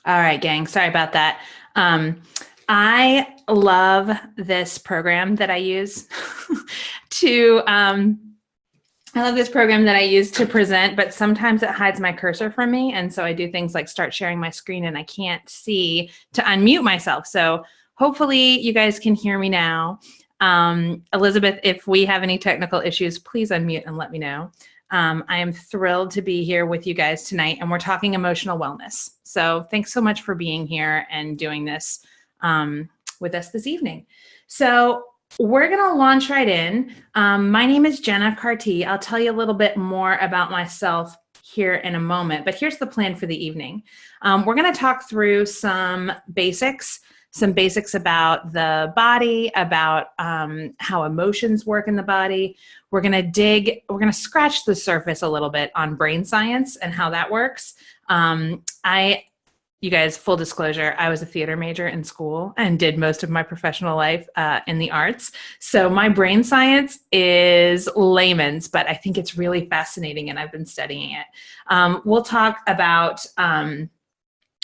All right, gang. Sorry about that. Um, I love this program that I use to I love this program that I use to present, but sometimes it hides my cursor from me. And so I do things like start sharing my screen and I can't see to unmute myself. So hopefully you guys can hear me now. Elizabeth, if we have any technical issues, please unmute and let me know. I am thrilled to be here with you guys tonight, and we're talking emotional wellness. So thanks so much for being here and doing this with us this evening. So we're going to launch right in. My name is Jenna Carty. I'll tell you a little bit more about myself here in a moment, but here's the plan for the evening. We're going to talk through some basics about the body, about how emotions work in the body. We're going to scratch the surface a little bit on brain science and how that works. You guys, full disclosure, I was a theater major in school and did most of my professional life in the arts. So my brain science is layman's, but I think it's really fascinating and I've been studying it. We'll talk about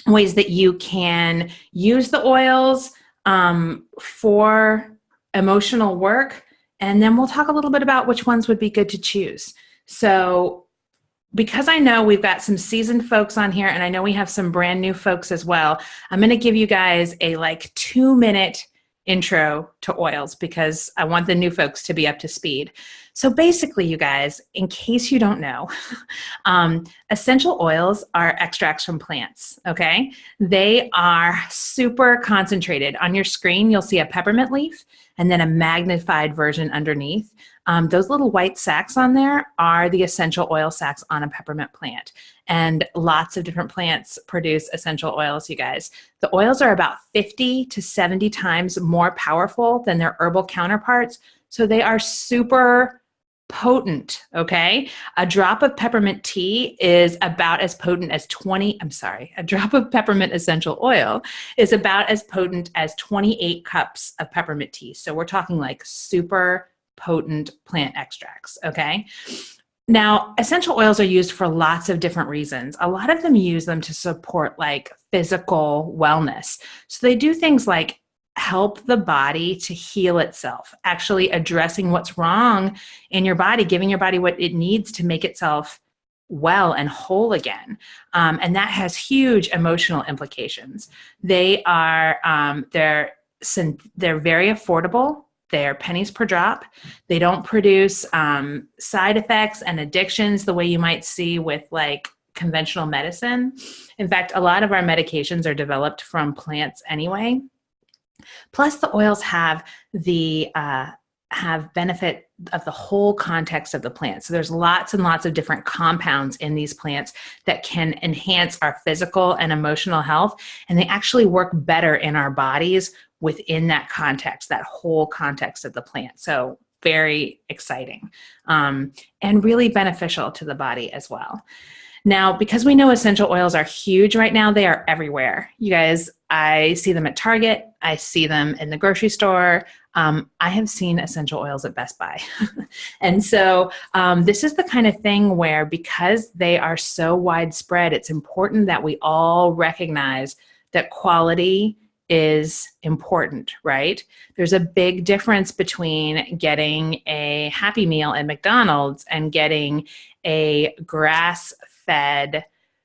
ways that you can use the oils for emotional work. And then we'll talk a little bit about which ones would be good to choose. So because I know we've got some seasoned folks on here and I know we have some brand new folks as well, I'm going to give you guys a 2-minute intro to oils because I want the new folks to be up to speed. So basically, you guys, in case you don't know, essential oils are extracts from plants, okay? They are super concentrated. On your screen, you'll see a peppermint leaf and then a magnified version underneath. Those little white sacs on there are the essential oil sacs on a peppermint plant. And lots of different plants produce essential oils, you guys. The oils are about 50 to 70 times more powerful than their herbal counterparts. So they are super potent, okay? A drop of peppermint tea is about as potent as a drop of peppermint essential oil is about as potent as 28 cups of peppermint tea. So we're talking like super potent plant extracts, okay? Now, essential oils are used for lots of different reasons. A lot of them use them to support like physical wellness. So they do things like help the body to heal itself, actually addressing what's wrong in your body, giving your body what it needs to make itself well and whole again. And that has huge emotional implications. They are, they're very affordable. They're pennies per drop. They don't produce side effects and addictions the way you might see with like conventional medicine. In fact, a lot of our medications are developed from plants anyway. Plus, the oils have benefit of the whole context of the plant. So there's lots and lots of different compounds in these plants that can enhance our physical and emotional health, and they actually work better in our bodies within that context, that whole context of the plant. So very exciting and really beneficial to the body as well. Now, because we know essential oils are huge right now, they are everywhere. You guys, I see them at Target. I see them in the grocery store. I have seen essential oils at Best Buy. And so this is the kind of thing where because they are so widespread, it's important that we all recognize that quality is important, right? There's a big difference between getting a Happy Meal at McDonald's and getting a grass-fed,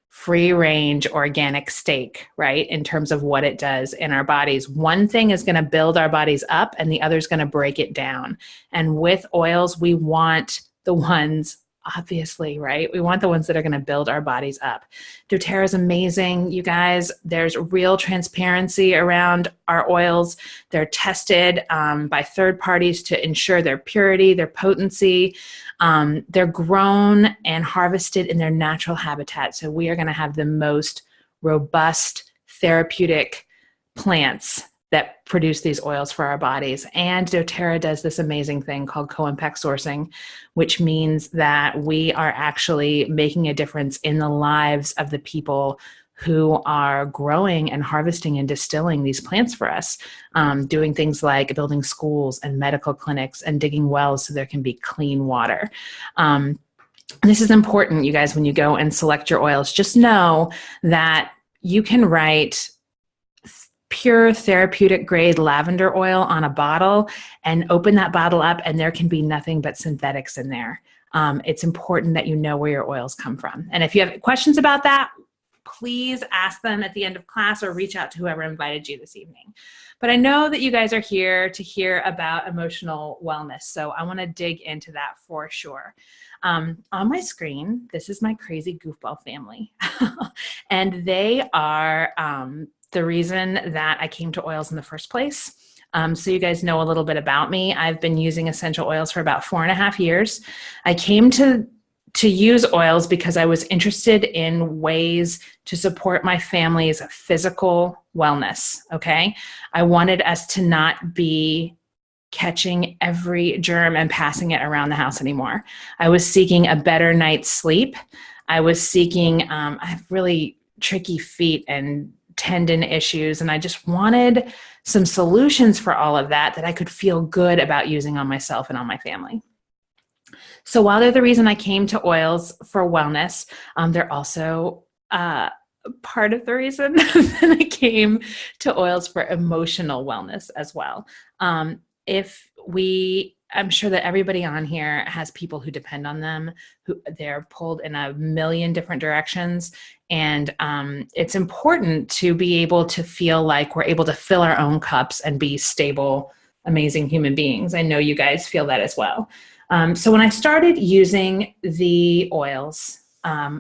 free-range organic steak, right? In terms of what it does in our bodies. One thing is going to build our bodies up and the other is going to break it down. And with oils, we want the ones, obviously, right? We want the ones that are going to build our bodies up. doTERRA is amazing, you guys. There's real transparency around our oils. They're tested by third parties to ensure their purity, their potency. They're grown and harvested in their natural habitat. So we are going to have the most robust therapeutic plants that produce these oils for our bodies. And doTERRA does this amazing thing called co-impact sourcing, which means that we are actually making a difference in the lives of the people who are growing and harvesting and distilling these plants for us, doing things like building schools and medical clinics and digging wells so there can be clean water. This is important, you guys, when you go and select your oils. Just know that you can write pure therapeutic grade lavender oil on a bottle and open that bottle up, and there can be nothing but synthetics in there. It's important that you know where your oils come from. And if you have questions about that, please ask them at the end of class or reach out to whoever invited you this evening. But I know that you guys are here to hear about emotional wellness, so I want to dig into that for sure. On my screen, this is my crazy goofball family, and they are the reason that I came to oils in the first place. So you guys know a little bit about me. I've been using essential oils for about 4.5 years. I came to use oils because I was interested in ways to support my family's physical wellness, okay? I wanted us to not be catching every germ and passing it around the house anymore. I was seeking a better night's sleep. I was seeking, I have really tricky feet and tendon issues, and I just wanted some solutions for all of that I could feel good about using on myself and on my family. So while they're the reason I came to oils for wellness, they're also part of the reason that I came to oils for emotional wellness as well. I'm sure that everybody on here has people who depend on them, who they're pulled in a million different directions. And it's important to be able to feel like we're able to fill our own cups and be stable, amazing human beings. I know you guys feel that as well. So when I started using the oils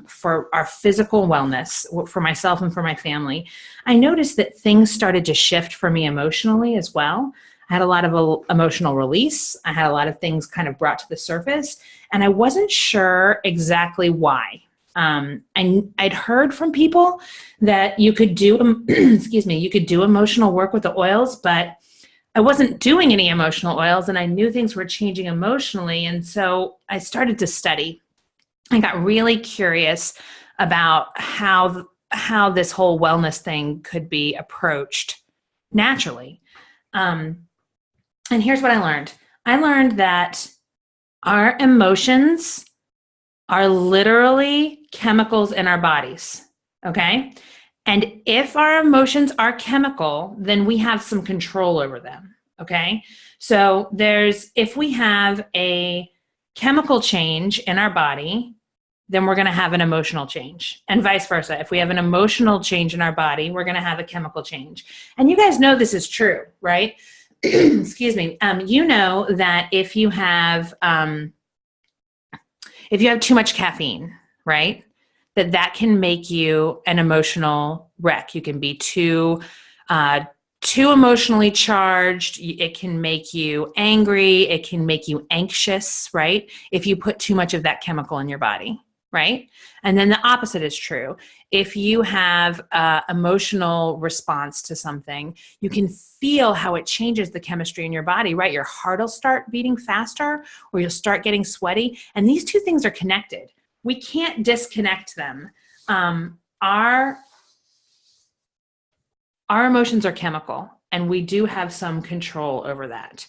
for our physical wellness, for myself and for my family, I noticed that things started to shift for me emotionally as well. I had a lot of emotional release. I had a lot of things kind of brought to the surface, and I wasn't sure exactly why. I'd heard from people that you could do, you could do emotional work with the oils, but I wasn't doing any emotional oils, and I knew things were changing emotionally. And so I started to study. I got really curious about how this whole wellness thing could be approached naturally. And here's what I learned. I learned that our emotions are literally chemicals in our bodies, okay? And if our emotions are chemical, then we have some control over them, okay? So if we have a chemical change in our body, then we're going to have an emotional change, and vice versa. If we have an emotional change in our body, we're going to have a chemical change. And you guys know this is true, right? Excuse me. You know that if you have too much caffeine, right, that can make you an emotional wreck. You can be too emotionally charged. It can make you angry. It can make you anxious, right? If you put too much of that chemical in your body, right? And then the opposite is true. If you have an emotional response to something, you can feel how it changes the chemistry in your body, right? Your heart will start beating faster, or you'll start getting sweaty. And these two things are connected. We can't disconnect them. Our emotions are chemical, and we do have some control over that.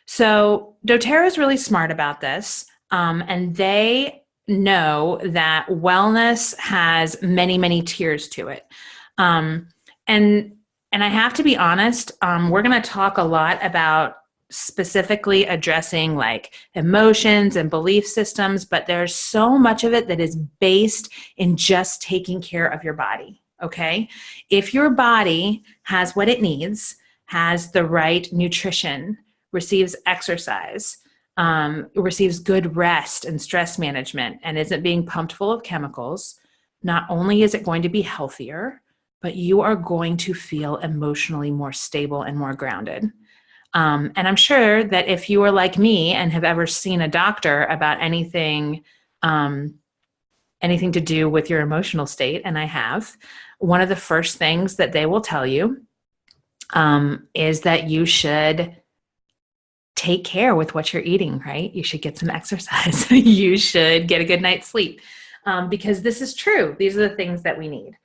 So doTERRA is really smart about this, and they know that wellness has many, many tiers to it. And I have to be honest, we're going to talk a lot about specifically addressing like emotions and belief systems, but there's so much of it that is based in just taking care of your body, okay? If your body has what it needs, has the right nutrition, receives exercise, receives good rest and stress management, and isn't being pumped full of chemicals, not only is it going to be healthier, but you are going to feel emotionally more stable and more grounded. And I'm sure that if you are like me and have ever seen a doctor about anything to do with your emotional state, and I have, one of the first things that they will tell you is that you should take care with what you're eating, right? You should get some exercise. You should get a good night's sleep, because this is true. These are the things that we need.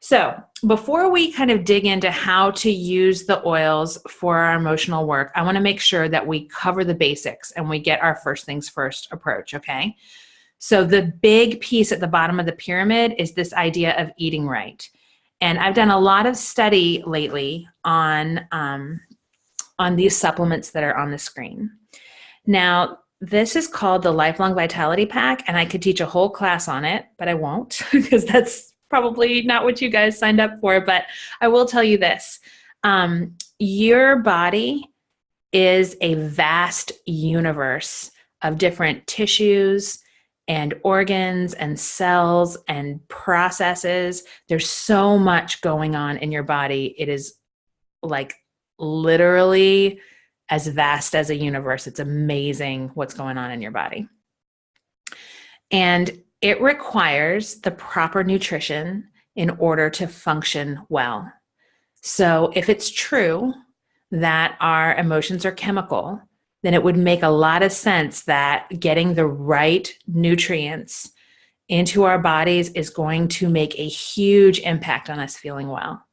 So before we kind of dig into how to use the oils for our emotional work, I want to make sure that we cover the basics and we get our first things first approach, okay? So the big piece at the bottom of the pyramid is this idea of eating right. And I've done a lot of study lately on these supplements that are on the screen. Now, this is called the Lifelong Vitality Pack, and I could teach a whole class on it, but I won't because that's probably not what you guys signed up for. But I will tell you this. Your body is a vast universe of different tissues and organs and cells and processes. There's so much going on in your body. It is like literally as vast as a universe. It's amazing what's going on in your body. And it requires the proper nutrition in order to function well. So if it's true that our emotions are chemical, then it would make a lot of sense that getting the right nutrients into our bodies is going to make a huge impact on us feeling well.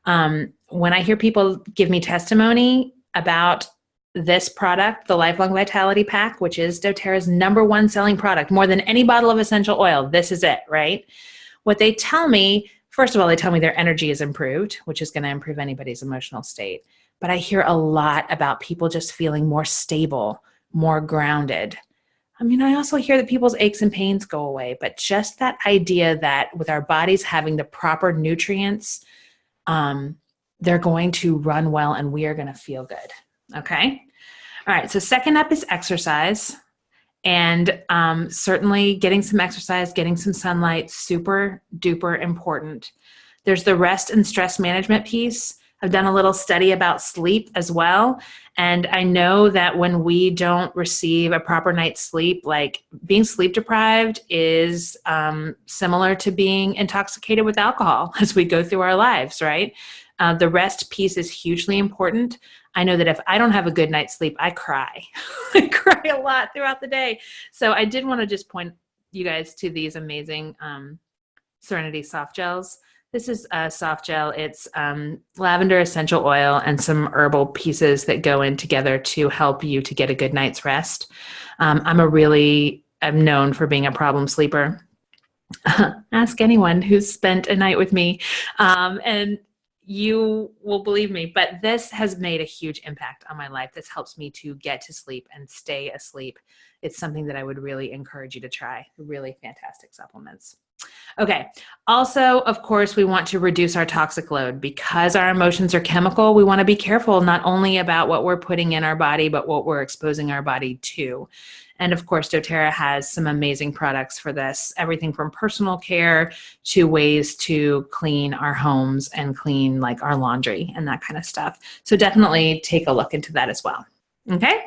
When I hear people give me testimony about this product, the Lifelong Vitality Pack, which is doTERRA's #1 selling product, more than any bottle of essential oil, this is it, right? What they tell me, first of all, they tell me their energy is improved, which is going to improve anybody's emotional state. But I hear a lot about people just feeling more stable, more grounded. I mean, I also hear that people's aches and pains go away, but just that idea that with our bodies having the proper nutrients, they're going to run well and we are going to feel good. Okay. All right. So second up is exercise. And certainly getting some exercise, getting some sunlight, super duper important. There's the rest and stress management piece. I've done a little study about sleep as well. And I know that when we don't receive a proper night's sleep, like being sleep deprived is similar to being intoxicated with alcohol as we go through our lives, right? The rest piece is hugely important. I know that if I don't have a good night's sleep, I cry. I cry a lot throughout the day. So I did want to just point you guys to these amazing Serenity soft gels. This is a soft gel. It's lavender essential oil and some herbal pieces that go in together to help you to get a good night's rest. I'm known for being a problem sleeper. Ask anyone who's spent a night with me. And you will believe me, but this has made a huge impact on my life. This helps me to get to sleep and stay asleep. It's something that I would really encourage you to try. Really fantastic supplements. Okay. Also, of course, we want to reduce our toxic load because our emotions are chemical. We want to be careful not only about what we're putting in our body, but what we're exposing our body to. And of course, doTERRA has some amazing products for this, everything from personal care to ways to clean our homes and clean like our laundry and that kind of stuff. So definitely take a look into that as well. Okay.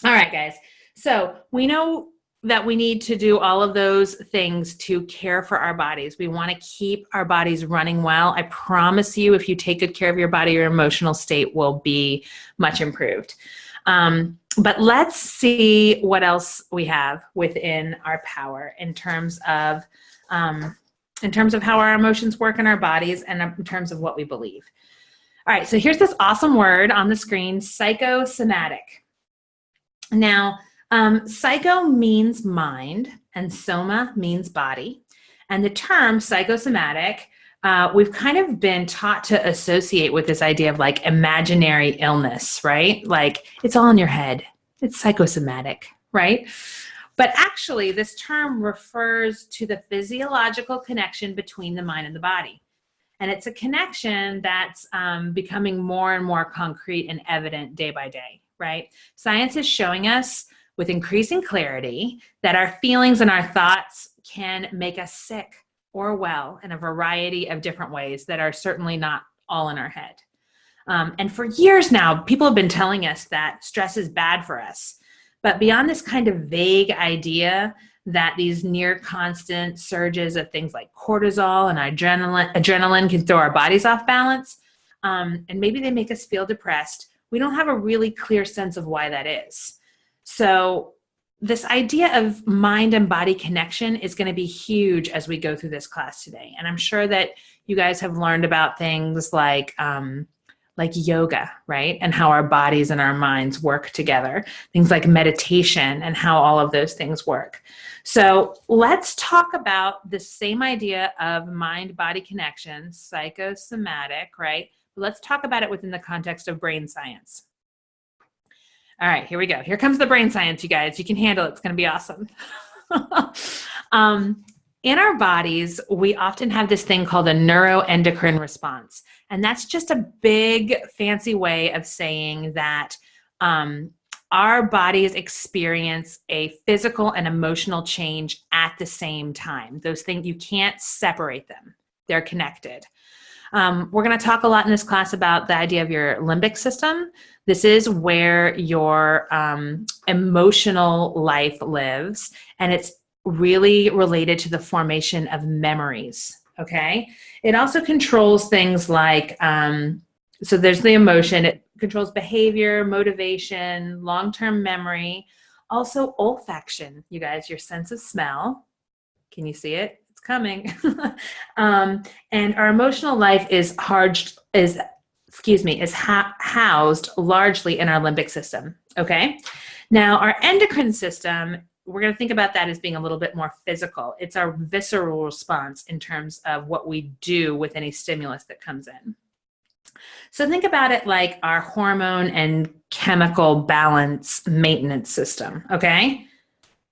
All right, guys. So we know that we need to do all of those things to care for our bodies. We want to keep our bodies running well. I promise you, if you take good care of your body, your emotional state will be much improved. But let's see what else we have within our power in terms of how our emotions work in our bodies and in terms of what we believe. All right, so here's this awesome word on the screen, psychosomatic. Now, psycho means mind and soma means body. And the term psychosomatic, we've kind of been taught to associate with this idea of like imaginary illness, right? Like it's all in your head. It's psychosomatic, right? But actually, this term refers to the physiological connection between the mind and the body. And it's a connection that's becoming more and more concrete and evident day by day, right? Science is showing us with increasing clarity that our feelings and our thoughts can make us sick or well in a variety of different ways that are certainly not all in our head. And for years now, people have been telling us that stress is bad for us. But beyond this kind of vague idea that these near constant surges of things like cortisol and adrenaline can throw our bodies off balance, and maybe they make us feel depressed, we don't have a really clear sense of why that is. So this idea of mind and body connection is going to be huge as we go through this class today. And I'm sure that you guys have learned about things like like yoga, right? And how our bodies and our minds work together. Things like meditation and how all of those things work. So let's talk about the same idea of mind-body connection, psychosomatic, right? Let's talk about it within the context of brain science. All right, here we go. Here comes the brain science, you guys. You can handle it. It's going to be awesome. In our bodies, we often have this thing called a neuroendocrine response. And that's just a big fancy way of saying that our bodies experience a physical and emotional change at the same time. Those things, you can't separate them. They're connected. We're going to talk a lot in this class about the idea of your limbic system. This is where your emotional life lives, and it's really related to the formation of memories, okay? It also controls things like, so there's the emotion, it controls behavior, motivation, long-term memory, also olfaction, you guys, your sense of smell. Can you see it? It's coming. And our emotional life is housed largely in our limbic system, okay? Now, our endocrine system, we're going to think about that as being a little bit more physical. It's our visceral response in terms of what we do with any stimulus that comes in. So think about it like our hormone and chemical balance maintenance system, okay?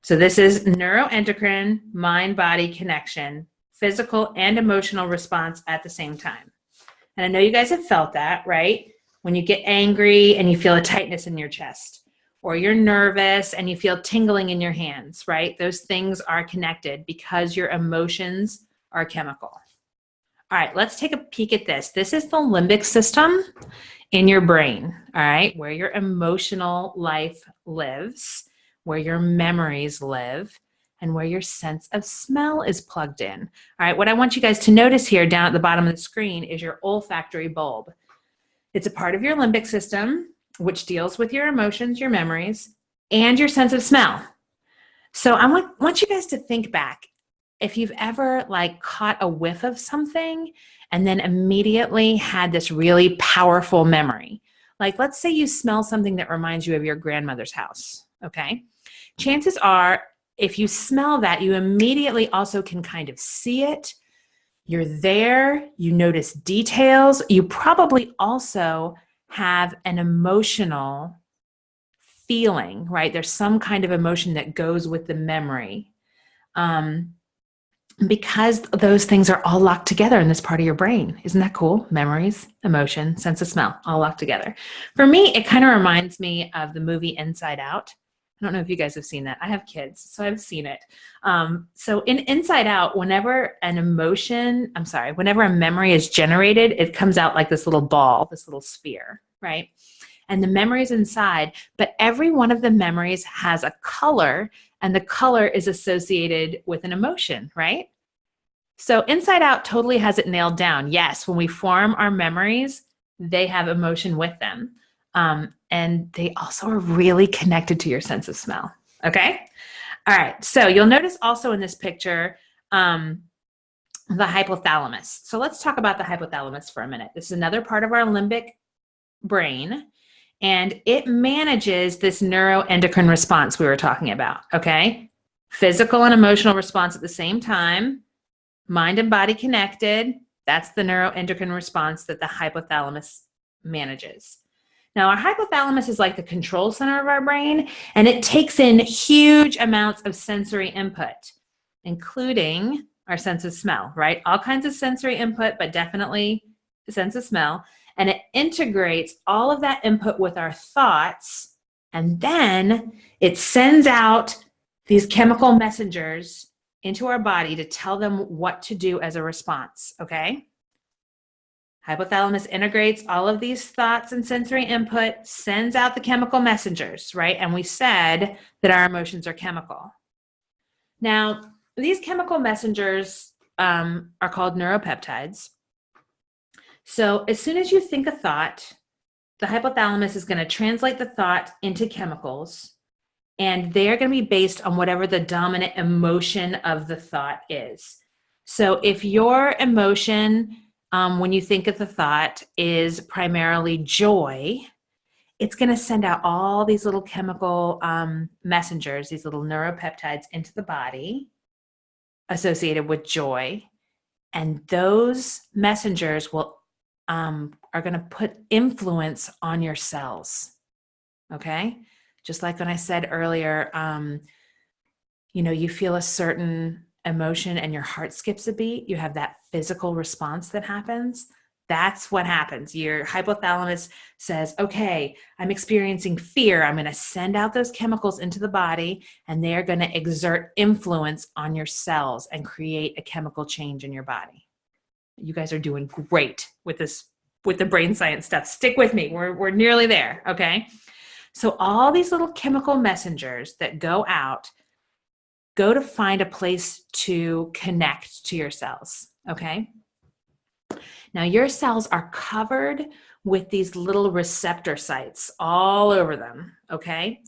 So this is neuroendocrine, mind-body connection, physical and emotional response at the same time. And I know you guys have felt that, right? When you get angry and you feel a tightness in your chest, or you're nervous and you feel tingling in your hands, right? Those things are connected because your emotions are chemical. All right, let's take a peek at this. This is the limbic system in your brain, all right, where your emotional life lives, where your memories live, and where your sense of smell is plugged in. All right, what I want you guys to notice here down at the bottom of the screen is your olfactory bulb. It's a part of your limbic system, which deals with your emotions, your memories, and your sense of smell. So I want you guys to think back. If you've ever caught a whiff of something and then immediately had this really powerful memory, like let's say you smell something that reminds you of your grandmother's house, okay? Chances are if you smell that, you immediately also can kind of see it. You're there, you notice details. You probably also have an emotional feeling, right? There's some kind of emotion that goes with the memory. Because those things are all locked together in this part of your brain. Isn't that cool? Memories, emotion, sense of smell, all locked together. For me, it kind of reminds me of the movie Inside Out. I don't know if you guys have seen that. I have kids, so I've seen it. So in Inside Out, whenever a memory is generated, it comes out like this little ball, this little sphere, right? And the memory's inside, but every one of the memories has a color, and the color is associated with an emotion, right? So Inside Out totally has it nailed down. Yes, when we form our memories, they have emotion with them. And they also are really connected to your sense of smell, okay? All right, so you'll notice also in this picture, the hypothalamus. So let's talk about the hypothalamus for a minute. This is another part of our limbic brain, and it manages this neuroendocrine response we were talking about, okay? Physical and emotional response at the same time, mind and body connected. That's the neuroendocrine response that the hypothalamus manages. Now, our hypothalamus is like the control center of our brain, and it takes in huge amounts of sensory input, including our sense of smell, right? All kinds of sensory input, but definitely the sense of smell. And it integrates all of that input with our thoughts, and then it sends out these chemical messengers into our body to tell them what to do as a response, okay? Hypothalamus integrates all of these thoughts and sensory input, sends out the chemical messengers, right? And we said that our emotions are chemical. Now, these chemical messengers are called neuropeptides. So as soon as you think a thought, the hypothalamus is going to translate the thought into chemicals, and they're going to be based on whatever the dominant emotion of the thought is. So if your emotion when you think of the thought, is primarily joy. It's going to send out all these little chemical messengers, these little neuropeptides into the body associated with joy. And those messengers will are going to put influence on your cells. Okay? Just like when I said earlier, you feel a certain emotion and your heart skips a beat, you have that physical response that happens. That's what happens. Your hypothalamus says, okay, I'm experiencing fear. I'm going to send out those chemicals into the body, and they are going to exert influence on your cells and create a chemical change in your body. You guys are doing great with this, with the brain science stuff. Stick with me. We're nearly there. Okay. So all these little chemical messengers that go out go to find a place to connect to your cells. Okay. Now your cells are covered with these little receptor sites all over them. Okay.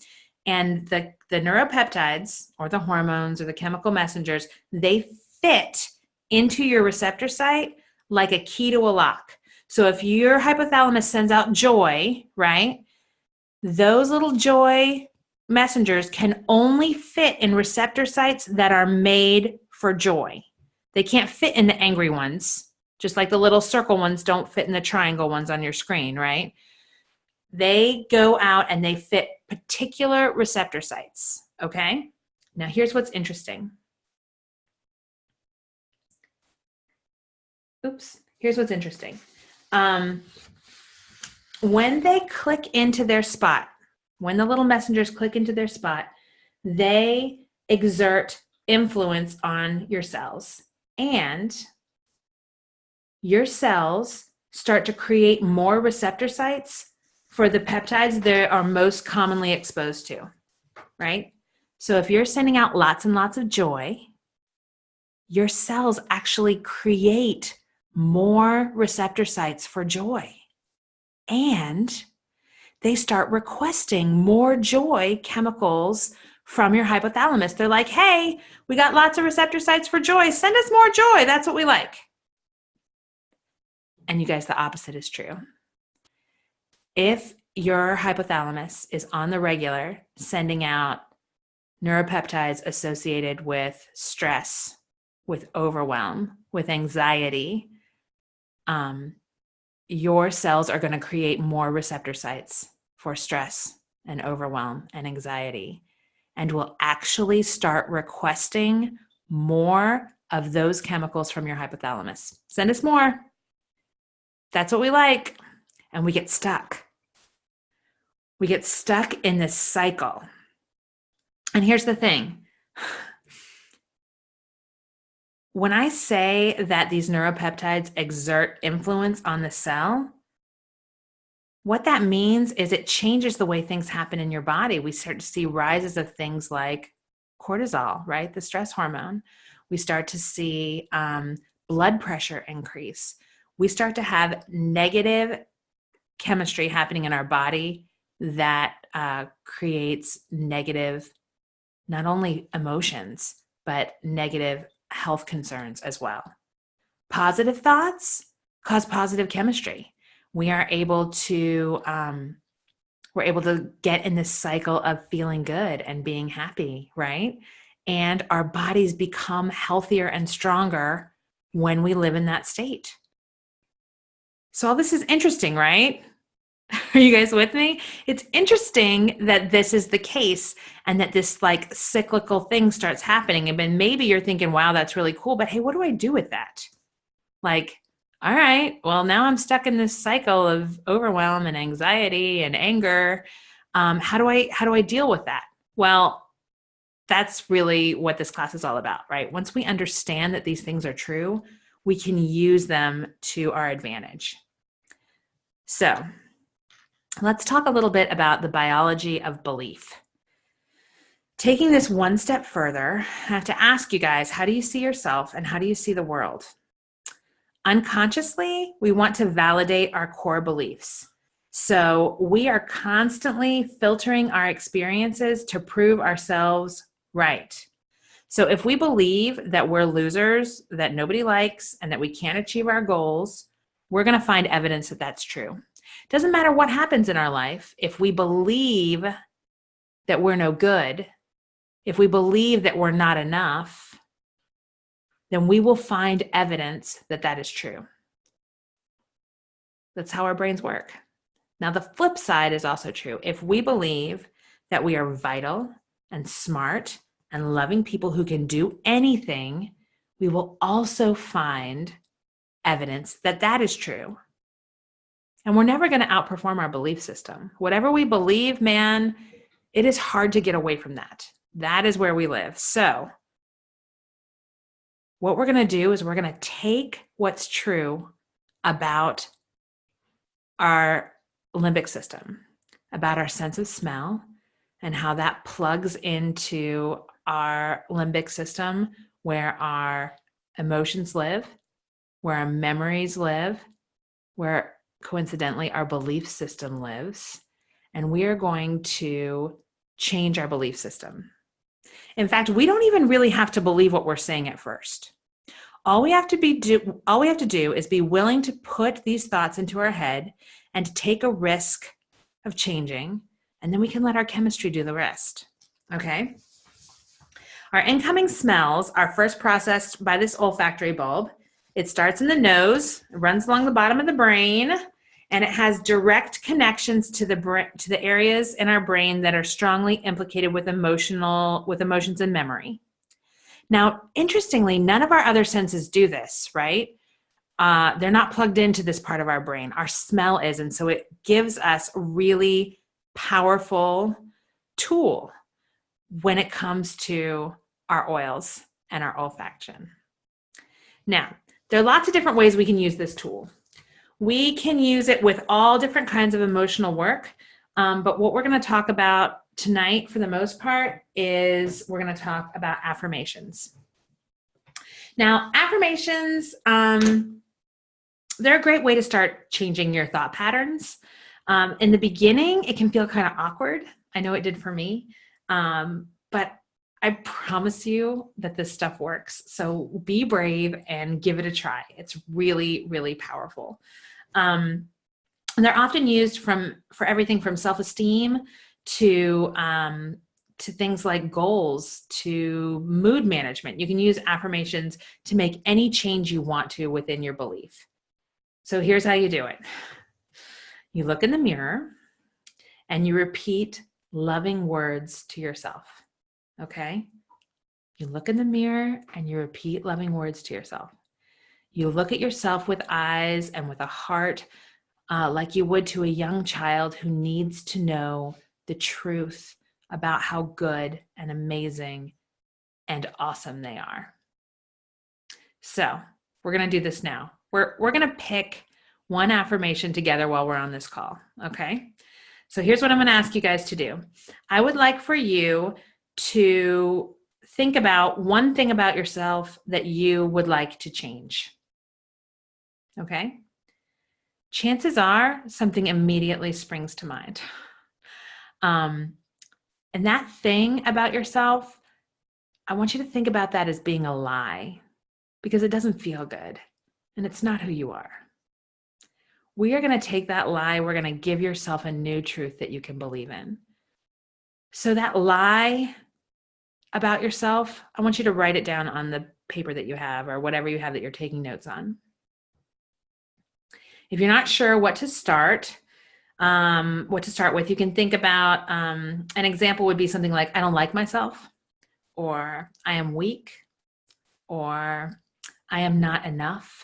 And the neuropeptides or the hormones or the chemical messengers, they fit into your receptor site like a key to a lock. So if your hypothalamus sends out joy, right? Those little joy messengers can only fit in receptor sites that are made for joy. They can't fit in the angry ones, just like the little circle ones don't fit in the triangle ones on your screen, right? They go out and they fit particular receptor sites, okay? Now here's what's interesting. Here's what's interesting. When they click into their spot, when the little messengers click into their spot, they exert influence on your cells, and your cells start to create more receptor sites for the peptides they are most commonly exposed to, right? So if you're sending out lots and lots of joy, your cells actually create more receptor sites for joy. And they start requesting more joy chemicals from your hypothalamus. They're like, hey, we got lots of receptor sites for joy. Send us more joy. That's what we like. And you guys, the opposite is true. If your hypothalamus is on the regular sending out neuropeptides associated with stress, with overwhelm, with anxiety, your cells are going to create more receptor sites for stress and overwhelm and anxiety, and will actually start requesting more of those chemicals from your hypothalamus. Send us more. That's what we like. And we get stuck. We get stuck in this cycle. And here's the thing. When I say that these neuropeptides exert influence on the cell, what that means is it changes the way things happen in your body. We start to see rises of things like cortisol, right? The stress hormone. We start to see blood pressure increase. We start to have negative chemistry happening in our body that creates negative, not only emotions, but negative health concerns as well. Positive thoughts cause positive chemistry. We are able to get in this cycle of feeling good and being happy, right? And our bodies become healthier and stronger when we live in that state. So all this is interesting, right? Are you guys with me? It's interesting that this is the case and that this like cyclical thing starts happening. And then maybe you're thinking, wow, that's really cool. But hey, what do I do with that? Like, all right, well, now I'm stuck in this cycle of overwhelm and anxiety and anger. How do I deal with that? Well, that's really what this class is all about, right? Once we understand that these things are true, we can use them to our advantage. So let's talk a little bit about the biology of belief. Taking this one step further, I have to ask you guys, how do you see yourself and how do you see the world? Unconsciously, we want to validate our core beliefs. So we are constantly filtering our experiences to prove ourselves right. So if we believe that we're losers, that nobody likes, and that we can't achieve our goals, we're going to find evidence that that's true. Doesn't matter what happens in our life. If we believe that we're no good, if we believe that we're not enough, then we will find evidence that that is true. That's how our brains work. Now, the flip side is also true. If we believe that we are vital and smart and loving people who can do anything, we will also find evidence that that is true. And we're never going to outperform our belief system. Whatever we believe, man, it is hard to get away from that. That is where we live. So what we're going to do is we're going to take what's true about our limbic system, about our sense of smell, and how that plugs into our limbic system, where our emotions live, where our memories live, where coincidentally our belief system lives. And we are going to change our belief system. In fact, we don't even really have to believe what we're saying at first. All we have to do is be willing to put these thoughts into our head and to take a risk of changing, and then we can let our chemistry do the rest. Okay? Our incoming smells are first processed by this olfactory bulb. It starts in the nose, it runs along the bottom of the brain, and it has direct connections to the areas in our brain that are strongly implicated with emotions and memory. Now, interestingly, none of our other senses do this, right? They're not plugged into this part of our brain. Our smell is, and so it gives us a really powerful tool when it comes to our oils and our olfaction. Now, there are lots of different ways we can use this tool. We can use it with all different kinds of emotional work, but what we're going to talk about tonight, for the most part, is we're going to talk about affirmations. Now, affirmations, they're a great way to start changing your thought patterns. In the beginning, it can feel kind of awkward. I know it did for me, but I promise you that this stuff works. So be brave and give it a try. It's really, really powerful. And they're often used for everything from self-esteem to things like goals, to mood management. You can use affirmations to make any change you want to within your belief. So here's how you do it. You look in the mirror and you repeat loving words to yourself. Okay? You look in the mirror and you repeat loving words to yourself. You look at yourself with eyes and with a heart, like you would to a young child who needs to know the truth about how good and amazing and awesome they are. So we're going to do this now. We're going to pick one affirmation together while we're on this call. Okay? So here's what I'm going to ask you guys to do. I would like for you to think about one thing about yourself that you would like to change. Okay? Chances are something immediately springs to mind. And that thing about yourself, I want you to think about that as being a lie, because it doesn't feel good and it's not who you are. We are going to take that lie. We're going to give yourself a new truth that you can believe in. So that lie about yourself, I want you to write it down on the paper that you have or whatever you have that you're taking notes on. If you're not sure what to start with, you can think about an example would be something like, I don't like myself, or I am weak, or I am not enough.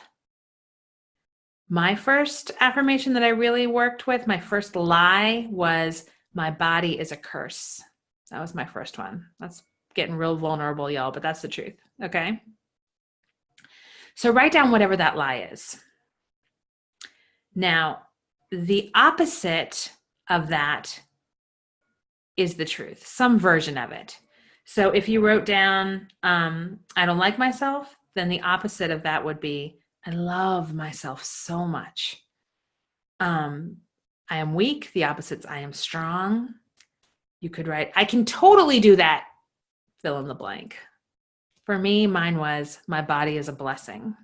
My first affirmation that I really worked with, my first lie, was my body is a curse. That was my first one. That's getting real vulnerable, y'all, but that's the truth. Okay? So write down whatever that lie is. Now, the opposite of that is the truth, some version of it. So if you wrote down, I don't like myself, then the opposite of that would be, I love myself so much. I am weak. The opposite's I am strong. You could write, I can totally do that. Fill in the blank. For me, mine was, my body is a blessing.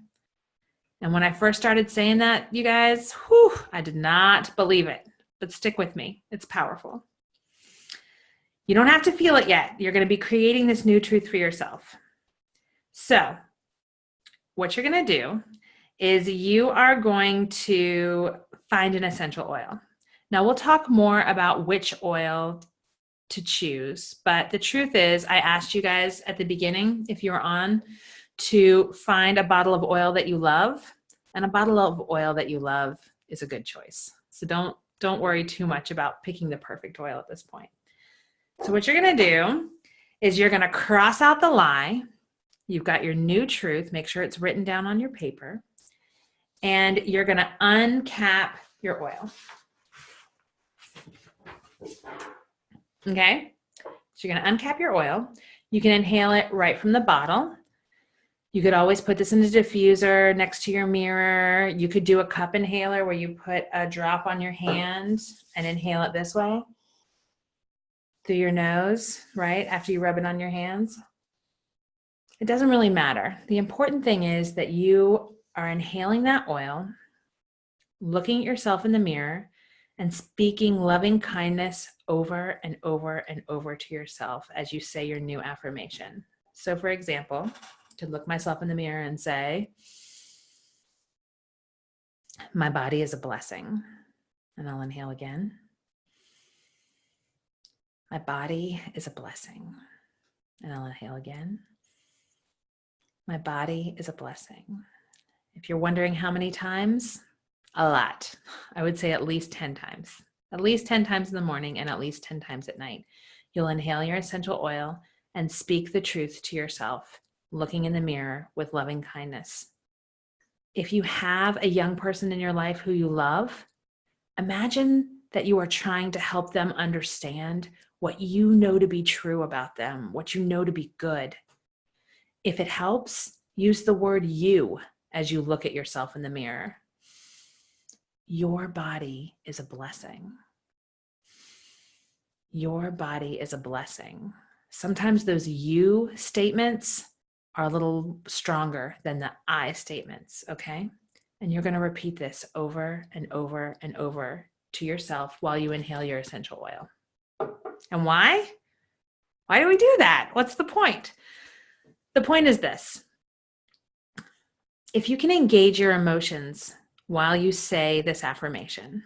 And when I first started saying that, you guys, whew, I did not believe it, but stick with me. It's powerful. You don't have to feel it yet. You're going to be creating this new truth for yourself. So what you're going to do is you are going to find an essential oil. Now we'll talk more about which oil to choose, but the truth is I asked you guys at the beginning, if you were on, to find a bottle of oil that you love, and a bottle of oil that you love is a good choice. So don't worry too much about picking the perfect oil at this point. So what you're going to do is you're going to cross out the lie. You've got your new truth. Make sure it's written down on your paper. And you're going to uncap your oil. Okay? So you're going to uncap your oil. You can inhale it right from the bottle. You could always put this in a diffuser next to your mirror. You could do a cup inhaler where you put a drop on your hand and inhale it this way through your nose, right? After you rub it on your hands. It doesn't really matter. The important thing is that you are inhaling that oil, looking at yourself in the mirror, and speaking loving kindness over and over and over to yourself as you say your new affirmation. So for example, to look myself in the mirror and say, my body is a blessing. And I'll inhale again. My body is a blessing. And I'll inhale again. My body is a blessing. If you're wondering how many times, a lot. I would say at least 10 times. At least 10 times in the morning and at least 10 times at night. You'll inhale your essential oil and speak the truth to yourself, looking in the mirror with loving kindness. If you have a young person in your life who you love, imagine that you are trying to help them understand what you know to be true about them, what you know to be good. If it helps, use the word you as you look at yourself in the mirror. Your body is a blessing. Your body is a blessing. Sometimes those you statements are a little stronger than the I statements, okay? And you're going to repeat this over and over and over to yourself while you inhale your essential oil. And why? Why do we do that? What's the point? The point is this. If you can engage your emotions while you say this affirmation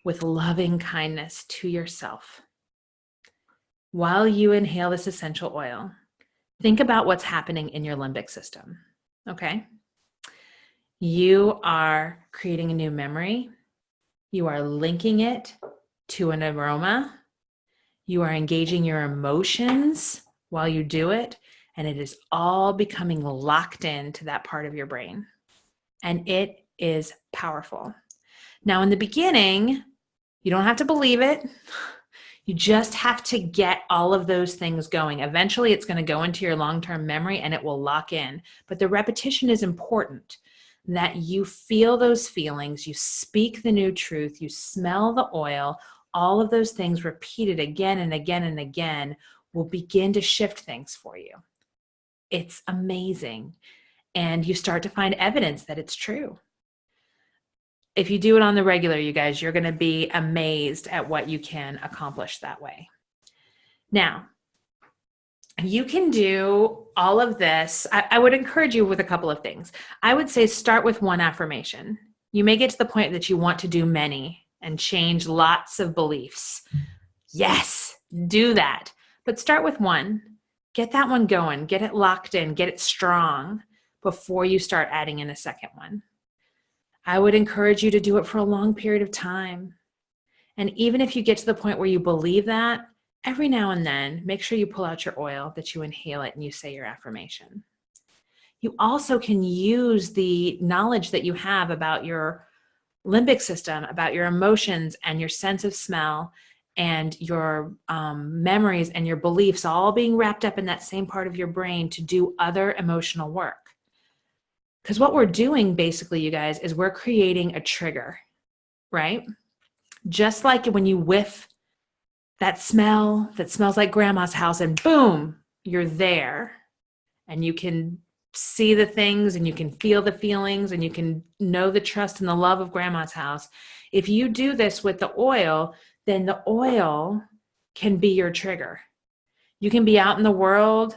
with loving kindness to yourself, while you inhale this essential oil, think about what's happening in your limbic system, okay? You are creating a new memory. You are linking it to an aroma. You are engaging your emotions while you do it, and it is all becoming locked into that part of your brain. And it is powerful. Now, in the beginning, you don't have to believe it. You just have to get all of those things going. Eventually, it's going to go into your long-term memory and it will lock in. But the repetition is important, that you feel those feelings, you speak the new truth, you smell the oil, all of those things repeated again and again and again will begin to shift things for you. It's amazing. And you start to find evidence that it's true. If you do it on the regular, you guys, you're going to be amazed at what you can accomplish that way. Now, you can do all of this. I would encourage you with a couple of things. I would say start with one affirmation. You may get to the point that you want to do many and change lots of beliefs. Yes, do that. But start with one. Get that one going. Get it locked in. Get it strong before you start adding in a second one. I would encourage you to do it for a long period of time. And even if you get to the point where you believe that, every now and then, make sure you pull out your oil, that you inhale it, and you say your affirmation. You also can use the knowledge that you have about your limbic system, about your emotions and your sense of smell and your memories and your beliefs all being wrapped up in that same part of your brain to do other emotional work. Because what we're doing basically, you guys, is we're creating a trigger, right? Just like when you whiff that smell that smells like grandma's house and boom, you're there and you can see the things and you can feel the feelings and you can know the trust and the love of grandma's house. If you do this with the oil, then the oil can be your trigger. You can be out in the world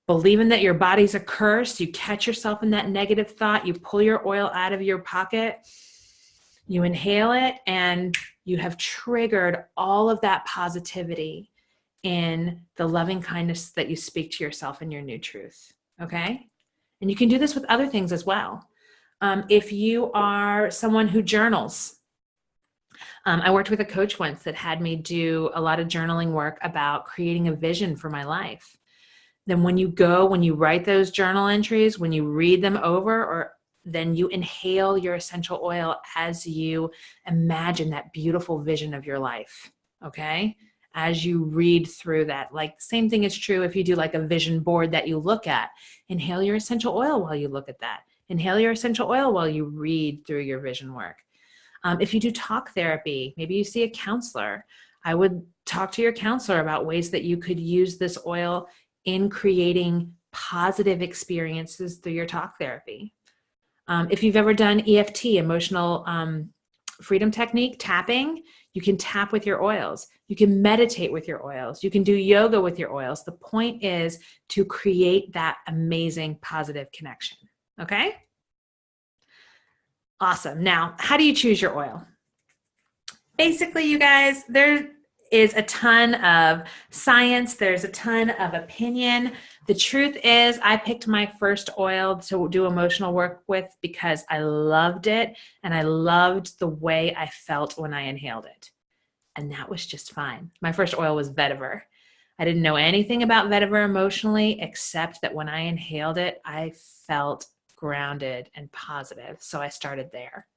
believing that your body's a curse. You catch yourself in that negative thought. You pull your oil out of your pocket. You inhale it and you have triggered all of that positivity in the loving kindness that you speak to yourself in your new truth. Okay? And you can do this with other things as well. If you are someone who journals, I worked with a coach once that had me do a lot of journaling work about creating a vision for my life. Then when you write those journal entries, when you read them over, or then you inhale your essential oil as you imagine that beautiful vision of your life, okay? As you read through that, like same thing is true if you do like a vision board that you look at. Inhale your essential oil while you look at that. Inhale your essential oil while you read through your vision work. If you do talk therapy, maybe you see a counselor, I would talk to your counselor about ways that you could use this oil in creating positive experiences through your talk therapy. If you've ever done EFT, emotional freedom technique, tapping, you can tap with your oils. You can meditate with your oils. You can do yoga with your oils. The point is to create that amazing positive connection. Okay? Awesome. Now, how do you choose your oil? Basically, you guys, there is a ton of science. There's a ton of opinion. The truth is, I picked my first oil to do emotional work with because I loved it and I loved the way I felt when I inhaled it. And that was just fine. My first oil was vetiver. I didn't know anything about vetiver emotionally, except that when I inhaled it, I felt grounded and positive. So I started there.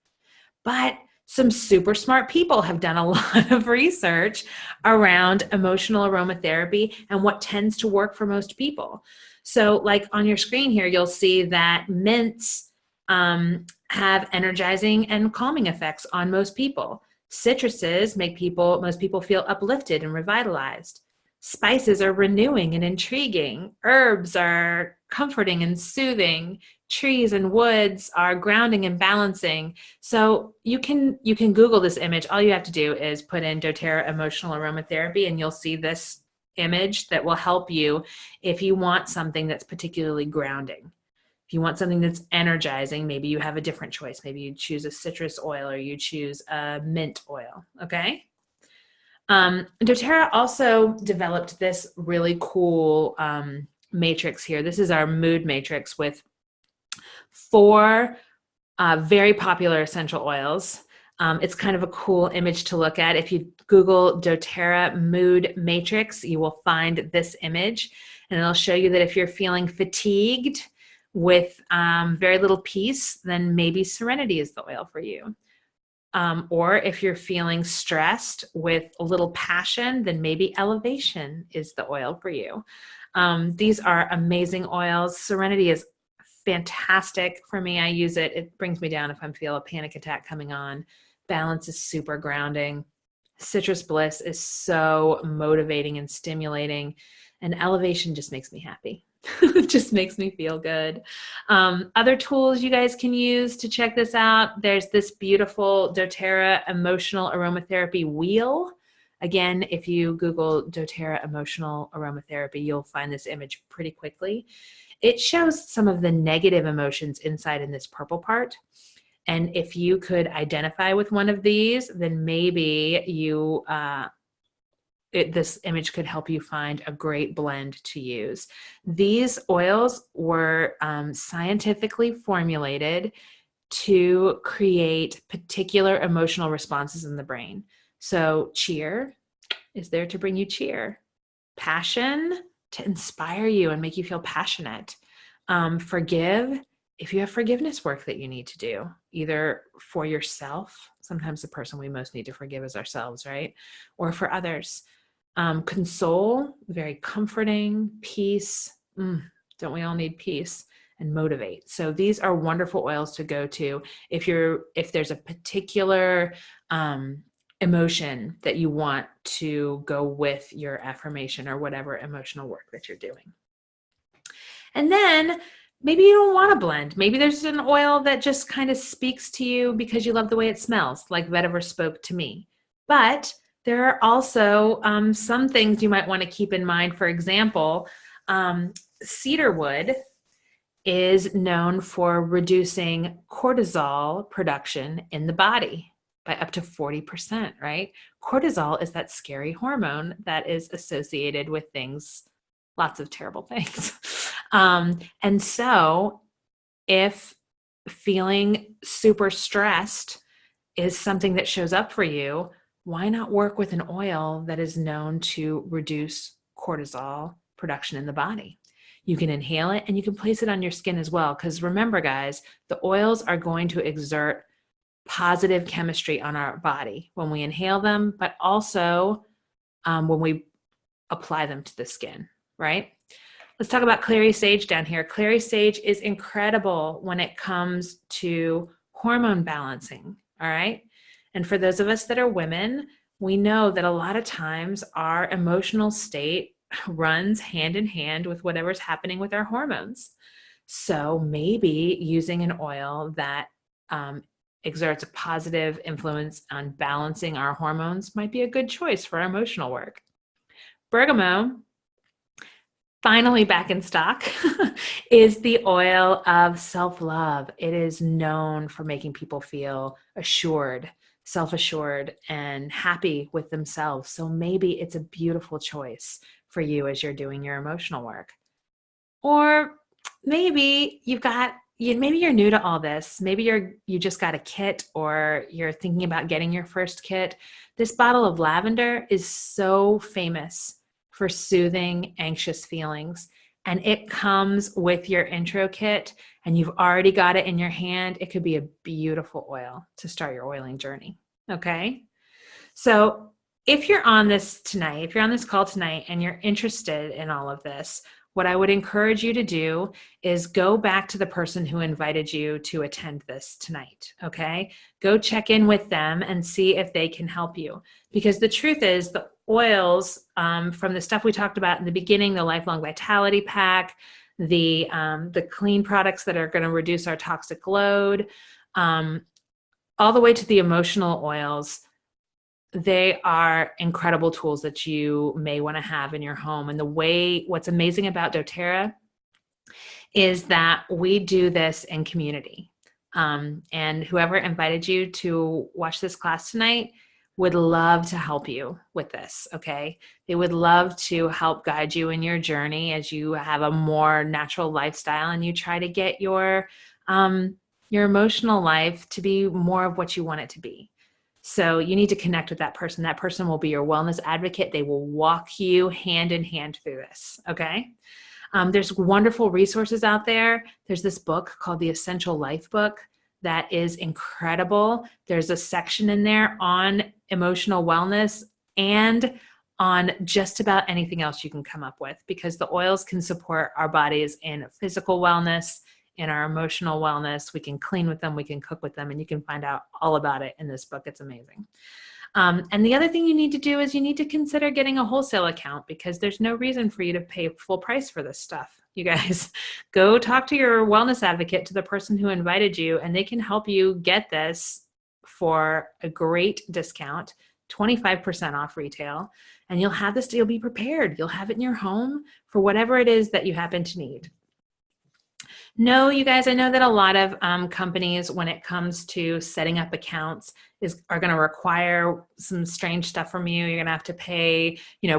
But some super smart people have done a lot of research around emotional aromatherapy and what tends to work for most people. So like on your screen here, you'll see that mints have energizing and calming effects on most people. Citruses make most people feel uplifted and revitalized. Spices are renewing and intriguing. Herbs are comforting and soothing. Trees and woods are grounding and balancing. So you can Google this image. All you have to do is put in doTERRA emotional aromatherapy and you'll see this image that will help you if you want something that's particularly grounding. If you want something that's energizing, maybe you have a different choice. Maybe you choose a citrus oil or you choose a mint oil, okay? doTERRA also developed this really cool matrix here. This is our mood matrix with 4 very popular essential oils. It's kind of a cool image to look at. If you Google doTERRA mood matrix, you will find this image, and it'll show you that if you're feeling fatigued with very little peace, then maybe Serenity is the oil for you. Or if you're feeling stressed with a little passion, then maybe Elevation is the oil for you. These are amazing oils. Serenity is fantastic for me. I use it. It brings me down if I feel a panic attack coming on. Balance is super grounding. Citrus Bliss is so motivating and stimulating. And Elevation just makes me happy. It just makes me feel good. Other tools you guys can use to check this out. There's this beautiful doTERRA emotional aromatherapy wheel. Again, if you Google doTERRA emotional aromatherapy, you'll find this image pretty quickly. It shows some of the negative emotions inside in this purple part. And if you could identify with one of these, then maybe you this image could help you find a great blend to use. These oils were scientifically formulated to create particular emotional responses in the brain. So cheer is there to bring you cheer. Passion, to inspire you and make you feel passionate. Forgive, if you have forgiveness work that you need to do, either for yourself, sometimes the person we most need to forgive is ourselves, right? Or for others. Console, very comforting. Peace, don't we all need peace? And motivate. So these are wonderful oils to go to if there's a particular emotion that you want to go with your affirmation or whatever emotional work that you're doing. And then maybe you don't want to blend. Maybe there's an oil that just kind of speaks to you because you love the way it smells, like vetiver spoke to me. But there are also some things you might want to keep in mind. For example, cedar wood is known for reducing cortisol production in the body by up to 40%, right? Cortisol is that scary hormone that is associated with things, lots of terrible things. And so if feeling super stressed is something that shows up for you, why not work with an oil that is known to reduce cortisol production in the body? You can inhale it and you can place it on your skin as well. Because remember, guys, the oils are going to exert positive chemistry on our body when we inhale them, but also when we apply them to the skin, right? Let's talk about clary sage down here. Clary sage is incredible when it comes to hormone balancing, all right? And for those of us that are women, we know that a lot of times our emotional state runs hand in hand with whatever's happening with our hormones. So maybe using an oil that exerts a positive influence on balancing our hormones might be a good choice for our emotional work. Bergamot, finally back in stock, is the oil of self-love. It is known for making people feel assured, self-assured, and happy with themselves. So maybe it's a beautiful choice for you as you're doing your emotional work. Or maybe maybe you're new to all this. Maybe you just got a kit, or you're thinking about getting your first kit. This bottle of lavender is so famous for soothing anxious feelings. And it comes with your intro kit, and you've already got it in your hand. It could be a beautiful oil to start your oiling journey. Okay. So if you're on this tonight, if you're on this call tonight and you're interested in all of this, what I would encourage you to do is go back to the person who invited you to attend this tonight, okay? Go check in with them and see if they can help you. Because the truth is, the oils from the stuff we talked about in the beginning, the Lifelong Vitality Pack, the clean products that are going to reduce our toxic load, all the way to the emotional oils, they are incredible tools that you may want to have in your home. And what's amazing about doTERRA is that we do this in community. And whoever invited you to watch this class tonight would love to help you with this, okay? They would love to help guide you in your journey as you have a more natural lifestyle and you try to get your emotional life to be more of what you want it to be. So you need to connect with that person. That person will be your wellness advocate. They will walk you hand in hand through this, okay? There's wonderful resources out there. There's this book called The Essential Life Book that is incredible. There's a section in there on emotional wellness and on just about anything else you can come up with, because the oils can support our bodies in physical wellness, in our emotional wellness. We can clean with them, we can cook with them, and you can find out all about it in this book. It's amazing. And the other thing you need to do is you need to consider getting a wholesale account, because there's no reason for you to pay full price for this stuff. You guys, go talk to your wellness advocate, to the person who invited you, and they can help you get this for a great discount, 25% off retail. And you'll have this, you'll be prepared. You'll have it in your home for whatever it is that you happen to need. No, you guys, I know that a lot of companies, when it comes to setting up accounts, are going to require some strange stuff from you. You're going to have to pay,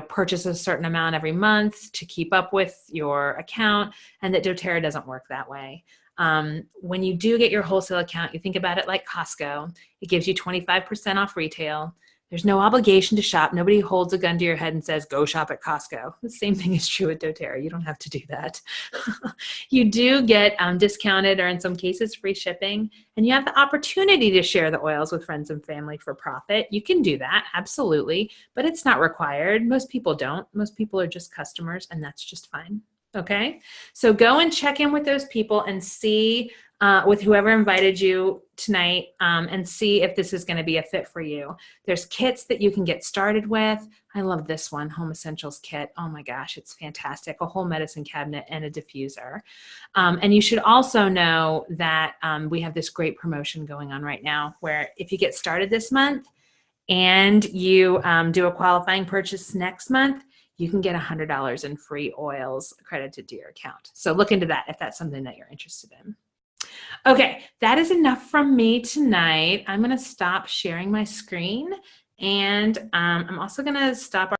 purchase a certain amount every month to keep up with your account, and that doTERRA doesn't work that way. When you do get your wholesale account, you think about it like Costco. It gives you 25% off retail. There's no obligation to shop. Nobody holds a gun to your head and says, go shop at Costco. The same thing is true with doTERRA. You don't have to do that. You do get discounted, or in some cases free shipping, and you have the opportunity to share the oils with friends and family for profit. You can do that, absolutely, but it's not required. Most people don't. Most people are just customers, and that's just fine. Okay, so go and check in with those people and see with whoever invited you tonight and see if this is going to be a fit for you. There's kits that you can get started with. I love this one, Home Essentials Kit. Oh my gosh, it's fantastic. A whole medicine cabinet and a diffuser. And you should also know that we have this great promotion going on right now where if you get started this month and you do a qualifying purchase next month, you can get $100 in free oils credited to your account. So look into that if that's something that you're interested in. Okay, that is enough from me tonight. I'm going to stop sharing my screen, and I'm also going to stop